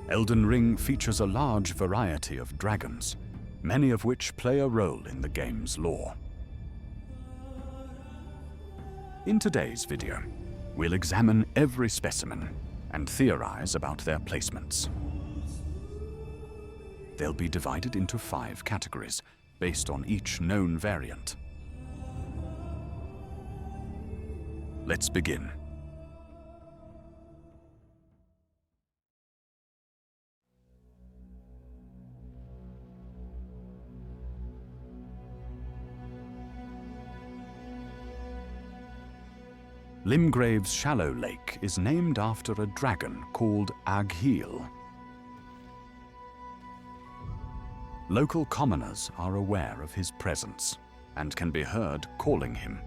Elden Ring features a large variety of dragons, many of which play a role in the game's lore. In today's video, we'll examine every specimen and theorize about their placements. They'll be divided into 5 categories based on each known variant. Let's begin. Limgrave's shallow lake is named after a dragon called Agheel. Local commoners are aware of his presence and can be heard calling him.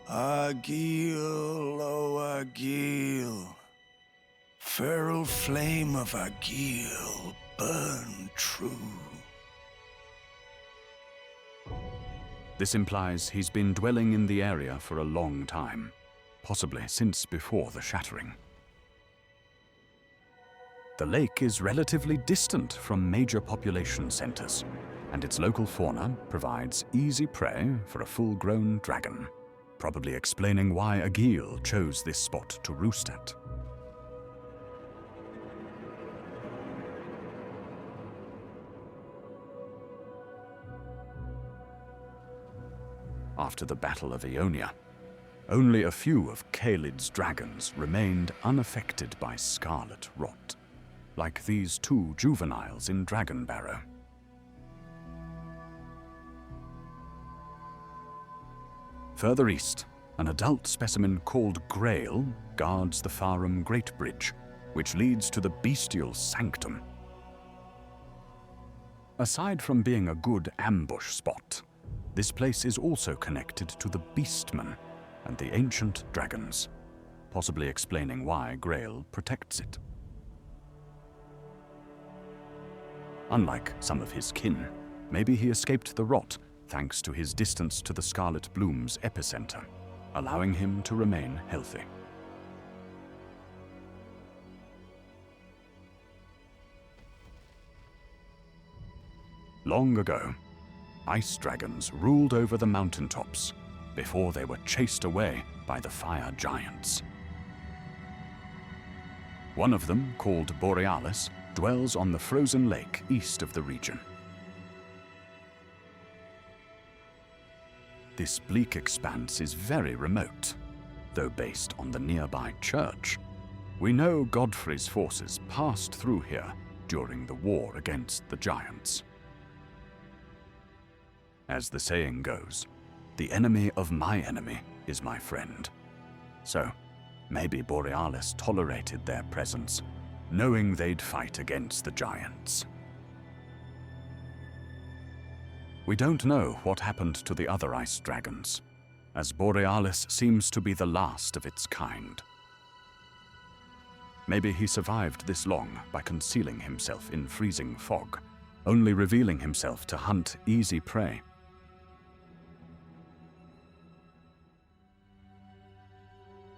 Agheel, oh Agheel, feral flame of Agheel, burn true. This implies he's been dwelling in the area for a long time, possibly since before the Shattering. The lake is relatively distant from major population centers, and its local fauna provides easy prey for a full-grown dragon, probably explaining why Agheel chose this spot to roost at. After the Battle of Ionia, only a few of Caelid's dragons remained unaffected by scarlet rot, like these 2 juveniles in Dragonbarrow. Further east, an adult specimen called Grail guards the Farum Great Bridge, which leads to the bestial sanctum. Aside from being a good ambush spot, this place is also connected to the Beastmen and the ancient dragons, possibly explaining why Grail protects it. Unlike some of his kin, maybe he escaped the rot thanks to his distance to the Scarlet Bloom's epicenter, allowing him to remain healthy. Long ago, ice dragons ruled over the mountaintops before they were chased away by the fire giants. One of them, called Borealis, dwells on the frozen lake east of the region. This bleak expanse is very remote, though based on the nearby church. We know Godfrey's forces passed through here during the war against the giants. As the saying goes, the enemy of my enemy is my friend. So, maybe Borealis tolerated their presence, knowing they'd fight against the giants. We don't know what happened to the other ice dragons, as Borealis seems to be the last of its kind. Maybe he survived this long by concealing himself in freezing fog, only revealing himself to hunt easy prey.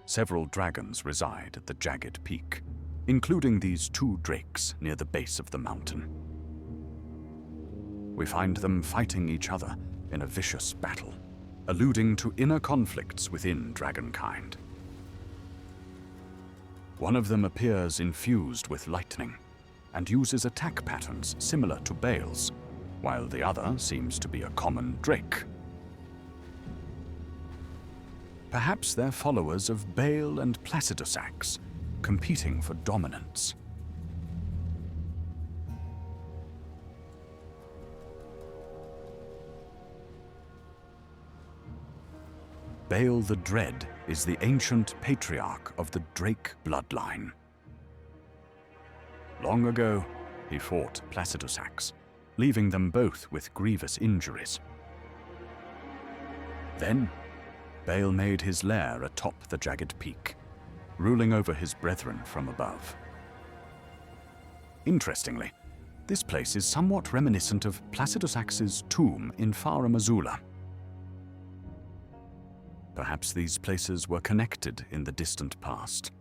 Several dragons reside at the jagged peak, including these 2 drakes near the base of the mountain. We find them fighting each other in a vicious battle, alluding to inner conflicts within dragonkind. One of them appears infused with lightning and uses attack patterns similar to Bale's, while the other seems to be a common drake. Perhaps they're followers of Bale and Placidusax, competing for dominance. Bale the Dread is the ancient patriarch of the Drake bloodline. Long ago, he fought Placidusax, leaving them both with grievous injuries. Then, Bale made his lair atop the jagged peak, ruling over his brethren from above. Interestingly, this place is somewhat reminiscent of Placidusax's tomb in Farum Azula. Perhaps these places were connected in the distant past,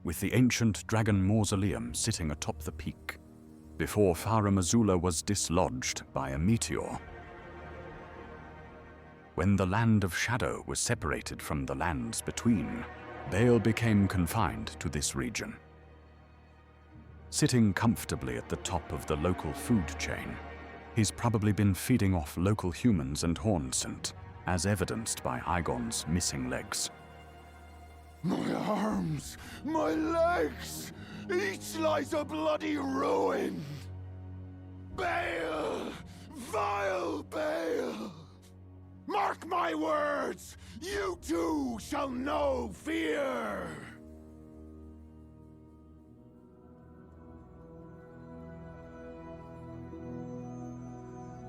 with the ancient dragon mausoleum sitting atop the peak, before Fara Mazula was dislodged by a meteor. When the Land of Shadow was separated from the lands between, Baal became confined to this region. Sitting comfortably at the top of the local food chain, he's probably been feeding off local humans and Hornsent, as evidenced by Igon's missing legs. My arms, my legs, each lies a bloody ruin. Baal, vile Baal! Mark my words, you too shall know fear!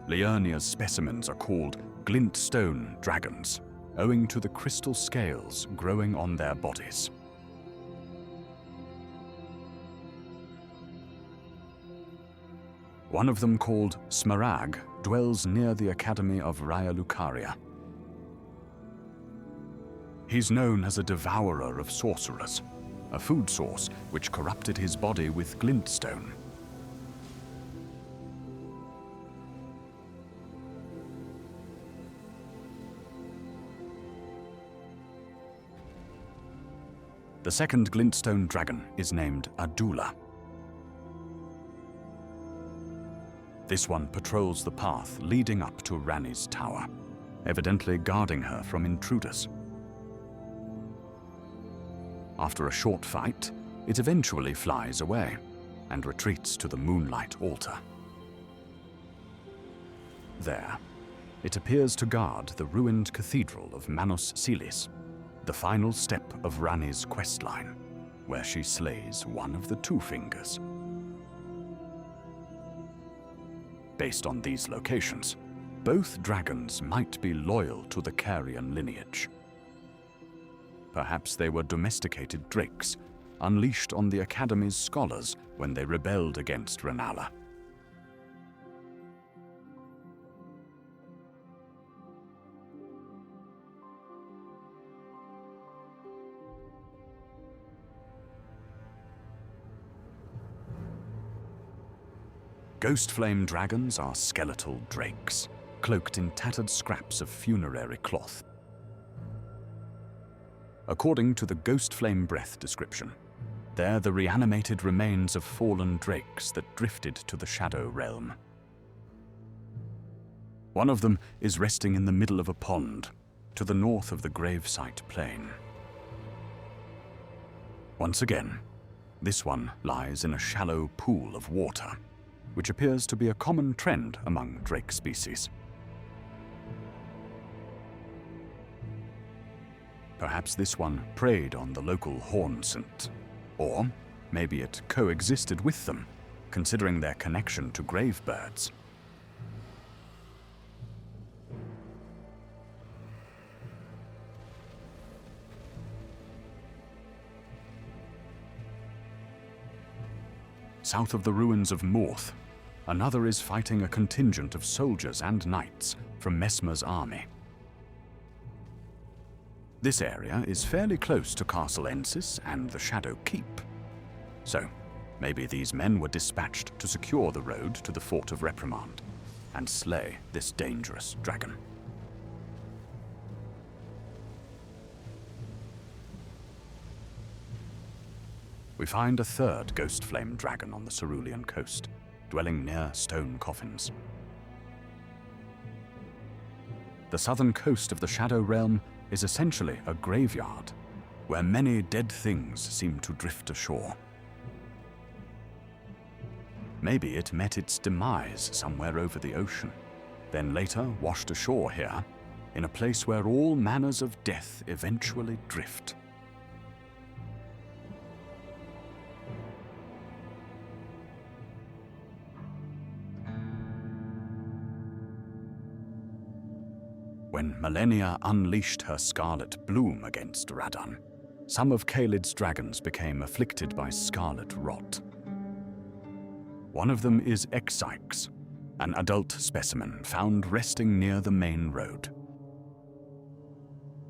Liurnia's specimens are called Glintstone Dragons, owing to the crystal scales growing on their bodies. One of them, called Smaragd, dwells near the Academy of Raya Lucaria. He's known as a devourer of sorcerers, a food source which corrupted his body with glintstone. The second Glintstone Dragon is named Adula. This one patrols the path leading up to Ranni's tower, evidently guarding her from intruders. After a short fight, it eventually flies away and retreats to the Moonlight Altar. There, it appears to guard the ruined cathedral of Manus Silis, the final step of Ranni's questline, where she slays one of the Two Fingers. Based on these locations, both dragons might be loyal to the Carian lineage. Perhaps they were domesticated drakes, unleashed on the Academy's scholars when they rebelled against Rennala. Ghostflame Dragons are skeletal drakes, cloaked in tattered scraps of funerary cloth. According to the Ghostflame Breath description, they're the reanimated remains of fallen drakes that drifted to the Shadow Realm. One of them is resting in the middle of a pond, to the north of the gravesite plain. Once again, this one lies in a shallow pool of water, which appears to be a common trend among drake species. Perhaps this one preyed on the local Hornsent, or maybe it coexisted with them, considering their connection to grave birds. South of the ruins of Morth, another is fighting a contingent of soldiers and knights from Messmer's army. This area is fairly close to Castle Ensis and the Shadow Keep, so maybe these men were dispatched to secure the road to the Fort of Reprimand and slay this dangerous dragon. We find a third Ghostflame Dragon on the Cerulean coast, dwelling near stone coffins. The southern coast of the Shadow Realm is essentially a graveyard, where many dead things seem to drift ashore. Maybe it met its demise somewhere over the ocean, then later washed ashore here, in a place where all manners of death eventually drift. When Malenia unleashed her scarlet bloom against Radon, some of Caelid's dragons became afflicted by scarlet rot. One of them is Exyx, an adult specimen found resting near the main road.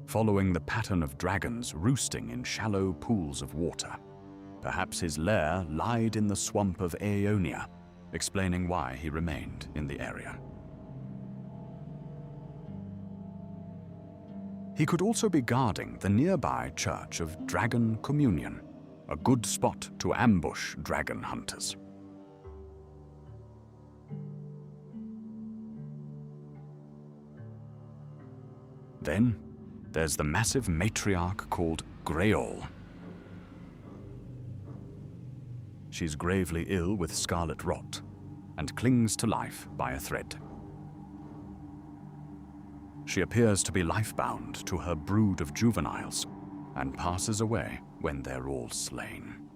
Following the pattern of dragons roosting in shallow pools of water, Perhaps his lair lied in the swamp of Aeonia, explaining why he remained in the area. He could also be guarding the nearby church of Dragon Communion, a good spot to ambush dragon hunters. Then, there's the massive matriarch called Greol. She's gravely ill with scarlet rot, and clings to life by a thread. She appears to be life-bound to her brood of juveniles, and passes away when they're all slain.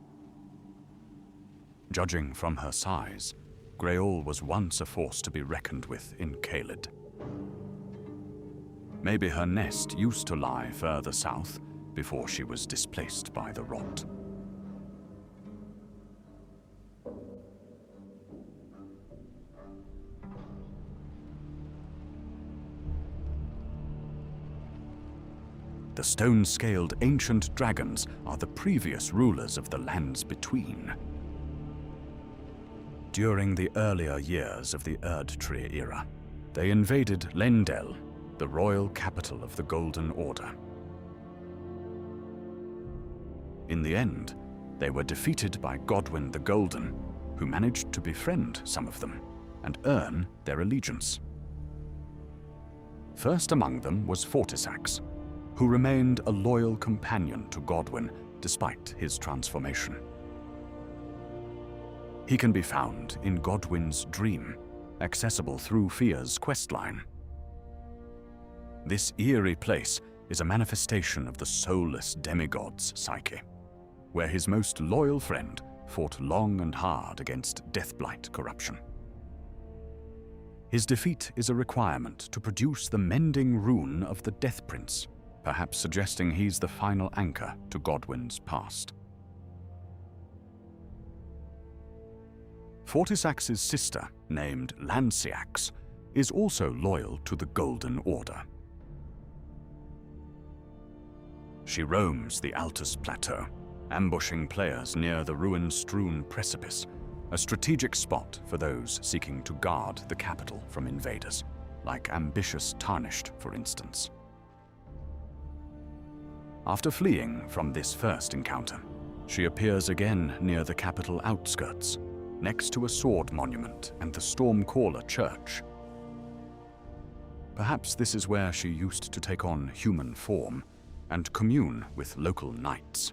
Judging from her size, Greol was once a force to be reckoned with in Caelid. Maybe her nest used to lie further south before she was displaced by the rot. The stone-scaled ancient dragons are the previous rulers of the lands between. During the earlier years of the Erdtree era, they invaded Lendel, the royal capital of the Golden Order. In the end, they were defeated by Godwyn the Golden, who managed to befriend some of them and earn their allegiance. First among them was Fortisax, who remained a loyal companion to Godwyn despite his transformation. He can be found in Godwyn's Dream, accessible through Fia's questline. This eerie place is a manifestation of the soulless demigod's psyche, where his most loyal friend fought long and hard against Deathblight corruption. His defeat is a requirement to produce the mending rune of the Death Prince, perhaps suggesting he's the final anchor to Godwyn's past. Fortisax's sister, named Lanciax, is also loyal to the Golden Order. She roams the Altus Plateau, ambushing players near the ruin-strewn precipice, a strategic spot for those seeking to guard the capital from invaders, like ambitious Tarnished, for instance. After fleeing from this first encounter, she appears again near the capital outskirts, next to a sword monument and the Stormcaller Church. Perhaps this is where she used to take on human form and commune with local knights.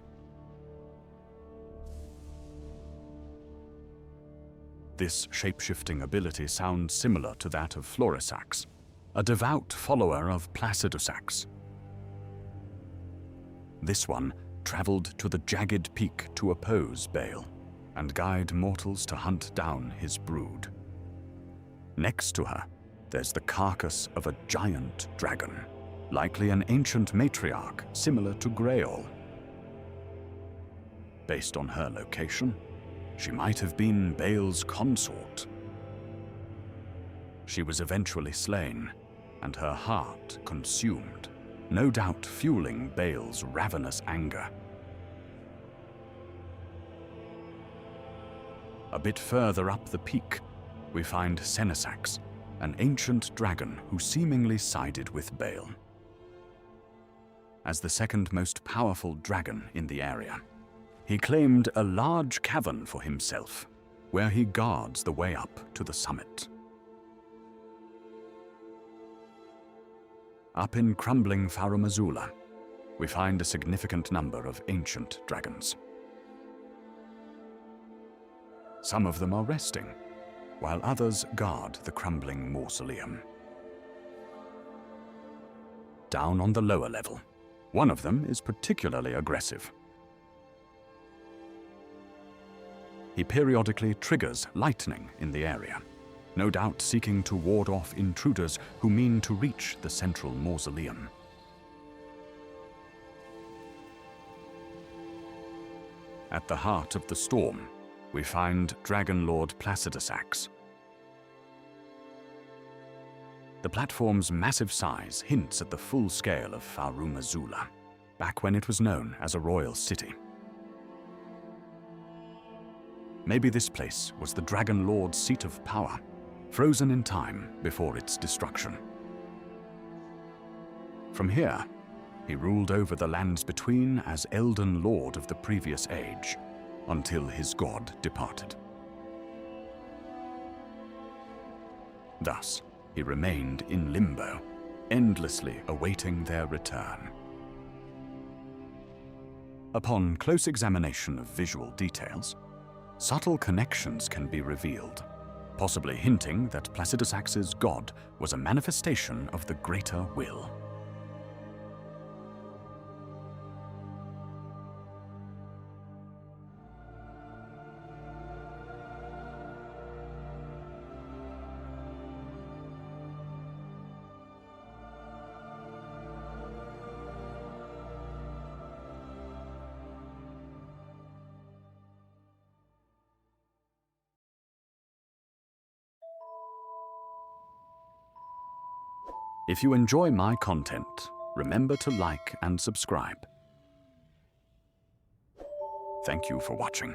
This shape-shifting ability sounds similar to that of Florisax, a devout follower of Placidusax. This one traveled to the jagged peak to oppose Baal and guide mortals to hunt down his brood. Next to her, there's the carcass of a giant dragon, likely an ancient matriarch similar to Greol. Based on her location, she might have been Baal's consort. She was eventually slain, and her heart consumed, no doubt fueling Baal's ravenous anger. A bit further up the peak, we find Senesax, an ancient dragon who seemingly sided with Baal. As the second most powerful dragon in the area, he claimed a large cavern for himself, where he guards the way up to the summit. Up in crumbling Faramazula, we find a significant number of ancient dragons. Some of them are resting, while others guard the crumbling mausoleum. Down on the lower level, one of them is particularly aggressive. He periodically triggers lightning in the area, no doubt seeking to ward off intruders who mean to reach the central mausoleum. At the heart of the storm, we find Dragon Lord Placidusax. The platform's massive size hints at the full scale of Faramazula, back when it was known as a royal city. Maybe this place was the Dragon Lord's seat of power, frozen in time before its destruction. From here, he ruled over the lands between as Elden Lord of the previous age, until his god departed. Thus, he remained in limbo, endlessly awaiting their return. Upon close examination of visual details, subtle connections can be revealed, possibly hinting that Placidus Axe's god was a manifestation of the greater will. If you enjoy my content, remember to like and subscribe. Thank you for watching.